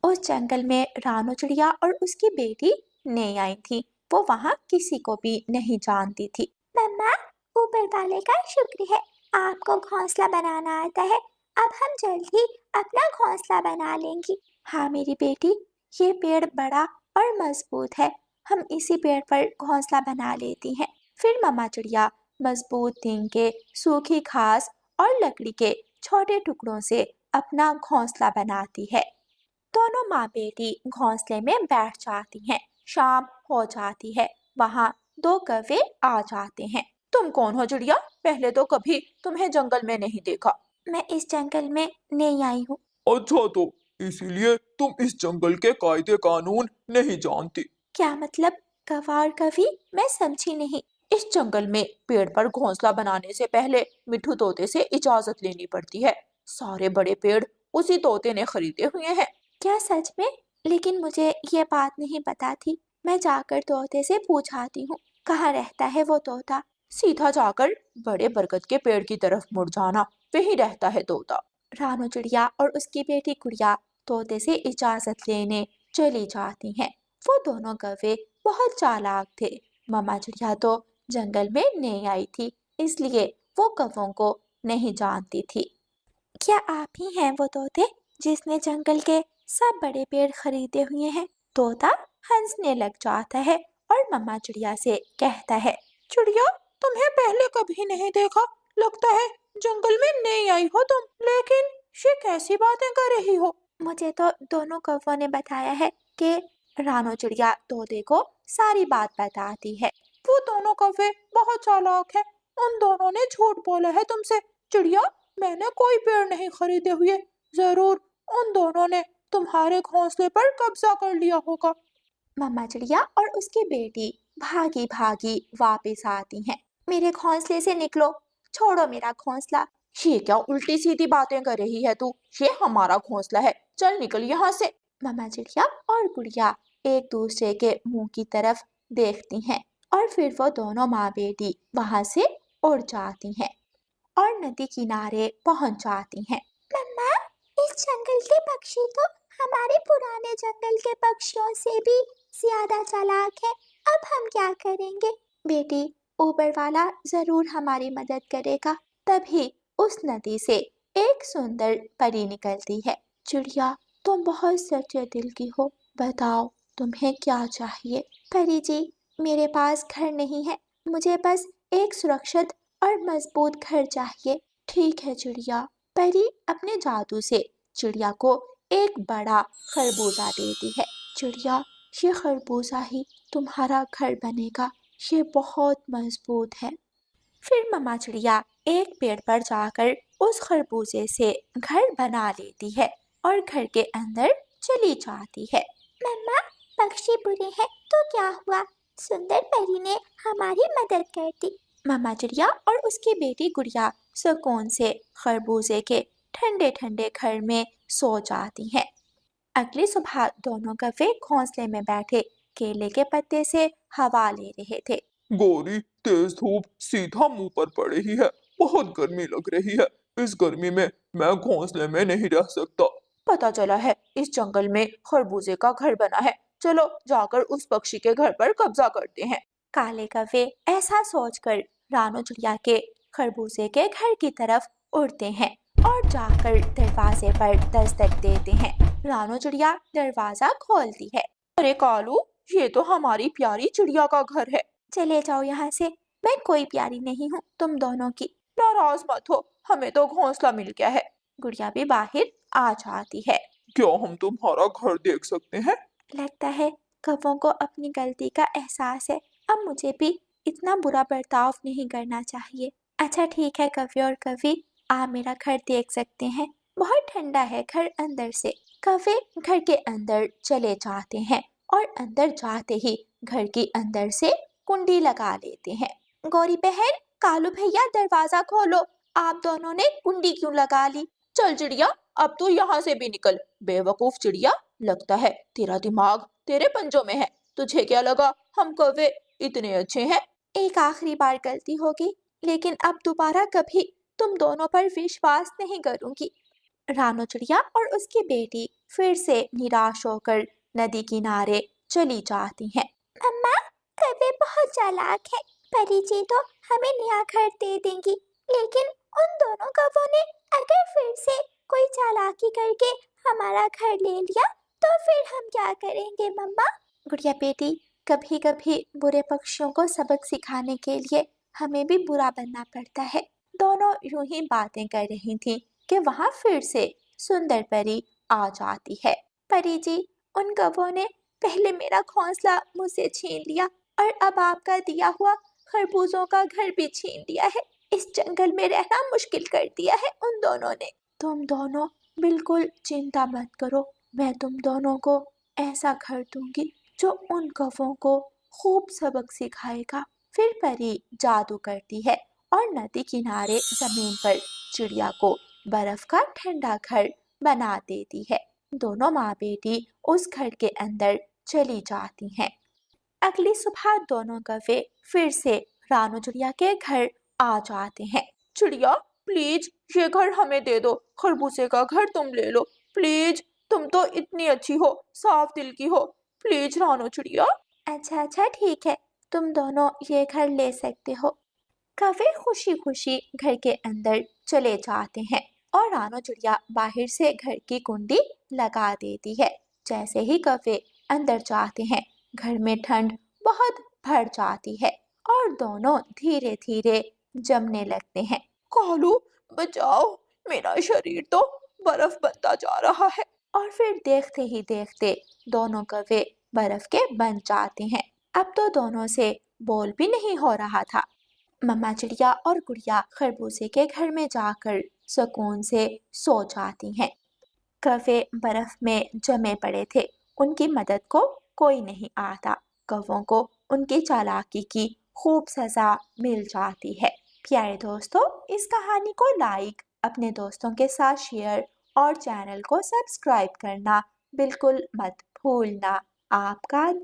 उस जंगल में रानू चिड़िया और उसकी बेटी नई आई थी। वो वहाँ किसी को भी नहीं जानती थी। मम्मा, ऊपर वाले का शुक्र है, आपको घोंसला बनाना आता है। अब हम जल्द ही अपना घोंसला बना लेंगी। हाँ मेरी बेटी, ये पेड़ बड़ा और मजबूत है, हम इसी पेड़ पर घोंसला बना लेती हैं। फिर मम्मा चिड़िया मजबूत टीन के, सूखी घास और लकड़ी के छोटे टुकड़ों से अपना घोंसला बनाती है। दोनों माँ बेटी घोंसले में बैठ जाती हैं। शाम हो जाती है, वहाँ दो कौवे आ जाते हैं। तुम कौन हो चिड़िया? पहले तो कभी तुम्हें जंगल में नहीं देखा। मैं इस जंगल में नई आई हूँ। अच्छा, तो इसीलिए तुम इस जंगल के कायदे कानून नहीं जानती। क्या मतलब कौवा और कौवी? मैं समझी नहीं। इस जंगल में पेड़ पर घोंसला बनाने से पहले मिट्ठू तोते से इजाजत लेनी पड़ती है। सारे बड़े पेड़ उसी तोते ने खरीदे हुए हैं। क्या सच में? लेकिन मुझे ये बात नहीं पता थी। मैं जाकर तोते से पूछ आती हूँ, कहाँ रहता है वो तोता? सीधा जाकर बड़े बरगद के पेड़ की तरफ मुड़ जाना, वही रहता है तोता। रानू चिड़िया और उसकी बेटी गुड़िया तोते से इजाजत लेने चली जाती हैं। वो दोनों कौवे बहुत चालाक थे। मम्मा चिड़िया तो जंगल में नई आई थी, इसलिए वो कौवों को नहीं जानती थी। क्या आप ही हैं वो तोते जिसने जंगल के सब बड़े पेड़ खरीदे हुए हैं? तोता हंसने लग जाता है और मम्मा चिड़िया से कहता है, चिड़िया, तुम्हें पहले कभी नहीं देखा, लगता है जंगल में नई आई हो तुम। लेकिन ये कैसी बातें कर रही हो? मुझे तो दोनों कौवों ने बताया है कि रानू चिड़िया तोते को सारी बात बताती है। वो दोनों कौवे बहुत चालाक है, उन दोनों ने झूठ बोला है तुमसे। चिड़िया, मैंने कोई पेड़ नहीं खरीदे हुए, जरूर उन दोनों ने तुम्हारे घोंसले पर कब्जा कर लिया होगा। मम्मा चिड़िया और उसकी बेटी भागी भागी वापस आती हैं। मेरे घोंसले से निकलो, छोड़ो मेरा घोंसला। ये क्या उल्टी सीधी बातें कर रही है तू? ये हमारा घोंसला है, चल निकल यहाँ से। मम्मा चिड़िया और गुड़िया एक दूसरे के मुंह की तरफ देखती हैं और फिर वो दोनों माँ बेटी वहां से उड़ जाती हैं और नदी किनारे पहुंच जाती हैं। मम्मा, इस जंगल के पक्षी तो हमारे पुराने जंगल के पक्षियों से भी ज्यादा चालाक है। अब हम क्या करेंगे? बेटी, ऊपर वाला जरूर हमारी मदद करेगा। तभी उस नदी से एक सुंदर परी निकलती है। चिड़िया, तुम बहुत सच्चे दिल की हो, बताओ तुम्हें क्या चाहिए? परी जी, मेरे पास घर नहीं है, मुझे बस एक सुरक्षित और मजबूत घर चाहिए। ठीक है चिड़िया। परी अपने जादू से चिड़िया को एक बड़ा खरबूजा देती है। चिड़िया, ये खरबूजा ही तुम्हारा घर बनेगा, ये बहुत मजबूत है। फिर मम्मा चिड़िया एक पेड़ पर जाकर उस खरबूजे से घर बना लेती है और घर के अंदर चली जाती है। मम्मा, पक्षी बुरे हैं तो क्या हुआ? सुंदर परी ने हमारी मदद कर दी। मम्मा चिड़िया और उसकी बेटी गुड़िया सुकून से खरबूजे के ठंडे ठंडे घर में सो जाती हैं। अगली सुबह दोनों कौवे घोंसले में बैठे केले के पत्ते से हवा ले रहे थे। गौरी, तेज धूप सीधा मुंह पर पड़ रही है, बहुत गर्मी लग रही है। इस गर्मी में मैं घोंसले में नहीं रह सकता। पता चला है इस जंगल में खरबूजे का घर बना है, चलो जाकर उस पक्षी के घर पर कब्जा करते हैं। काले कौवे ऐसा सोचकर रानू चिड़िया के खरबूजे के घर की तरफ उड़ते हैं और जाकर दरवाजे पर दस्तक देते हैं। रानू चिड़िया दरवाजा खोलती है। अरे कालू, ये तो हमारी प्यारी चिड़िया का घर है। चले जाओ यहाँ से, मैं कोई प्यारी नहीं हूँ तुम दोनों की। नाराज मत हो, हमें तो घोंसला मिल गया है। गुड़िया भी बाहर आ जाती है। क्या हम तुम्हारा घर देख सकते हैं? लगता है कौवों को अपनी गलती का एहसास है। अब मुझे भी इतना बुरा बर्ताव नहीं करना चाहिए। अच्छा ठीक है कौवे और कौवी, आप मेरा घर देख सकते हैं, बहुत ठंडा है घर अंदर से। कौवे घर के अंदर चले जाते हैं और अंदर जाते ही घर के अंदर से कुंडी लगा लेते हैं। गौरी बहन, कालू भैया, दरवाजा खोलो, आप दोनों ने कुंडी क्यों लगा ली? चल चिड़िया, अब तू यहाँ से भी निकल। बेवकूफ चिड़िया, लगता है तेरा दिमाग तेरे पंजों में है। तुझे क्या लगा हम कौवे इतने अच्छे हैं? एक आखिरी बार गलती होगी, लेकिन अब दोबारा कभी तुम दोनों पर विश्वास नहीं करूंगी। रानो चिड़िया और उसकी बेटी फिर से निराश होकर नदी किनारे चली जाती हैं। मम्मा, कौवे बहुत चालाक है। परी जी तो हमें नया घर दे देंगी, लेकिन उन दोनों कौवों ने अगर फिर से कोई चालाकी करके हमारा घर ले लिया तो फिर हम क्या करेंगे मम्मा? गुड़िया बेटी, कभी कभी बुरे पक्षियों को सबक सिखाने के लिए हमें भी बुरा बनना पड़ता है। दोनों यूं ही बातें कर रही थीं कि वहां फिर से सुंदर परी आ जाती है। परी जी, उन कौवों ने पहले मेरा घोंसला मुझसे छीन लिया और अब आपका दिया हुआ खरबूजों का घर भी छीन लिया है। इस जंगल में रहना मुश्किल कर दिया है उन दोनों ने। तुम दोनों बिल्कुल चिंता मत करो, मैं तुम दोनों को ऐसा घर दूंगी जो उन कौवों को खूब सबक सिखाएगा। फिर परी जादू करती है और नदी किनारे जमीन पर चिड़िया को बर्फ का ठंडा घर बना देती है। दोनों माँ बेटी उस घर के अंदर चली जाती हैं। अगली सुबह दोनों कौवे फिर से रानू चिड़िया के घर आ जाते हैं। चिड़िया, प्लीज ये घर हमें दे दो, खरबूजे का घर तुम ले लो प्लीज, तुम तो इतनी अच्छी हो, साफ दिल की हो, प्लीज रानू चिड़िया। अच्छा अच्छा ठीक है, तुम दोनों ये घर ले सकते हो। कौवे खुशी खुशी घर के अंदर चले जाते हैं और रानो चिड़िया बाहर से घर की कुंडी लगा देती है। जैसे ही कौवे अंदर जाते हैं, घर में ठंड बहुत बढ़ जाती है और दोनों धीरे धीरे जमने लगते हैं। कालू, बचाओ, मेरा शरीर तो बर्फ बनता जा रहा है। और फिर देखते ही देखते दोनों कौवे बर्फ के बन जाते हैं। अब तो दोनों से बोल भी नहीं हो रहा था। मम्मा चिड़िया और गुड़िया खरबूजे के घर में जाकर सुकून से सो जाती हैं। कौवे बर्फ में जमे पड़े थे, उनकी मदद को कोई नहीं आता। कौवों को उनकी चालाकी की खूब सजा मिल जाती है। प्यारे दोस्तों, इस कहानी को लाइक, अपने दोस्तों के साथ शेयर और चैनल को सब्सक्राइब करना बिल्कुल मत भूलना। आपका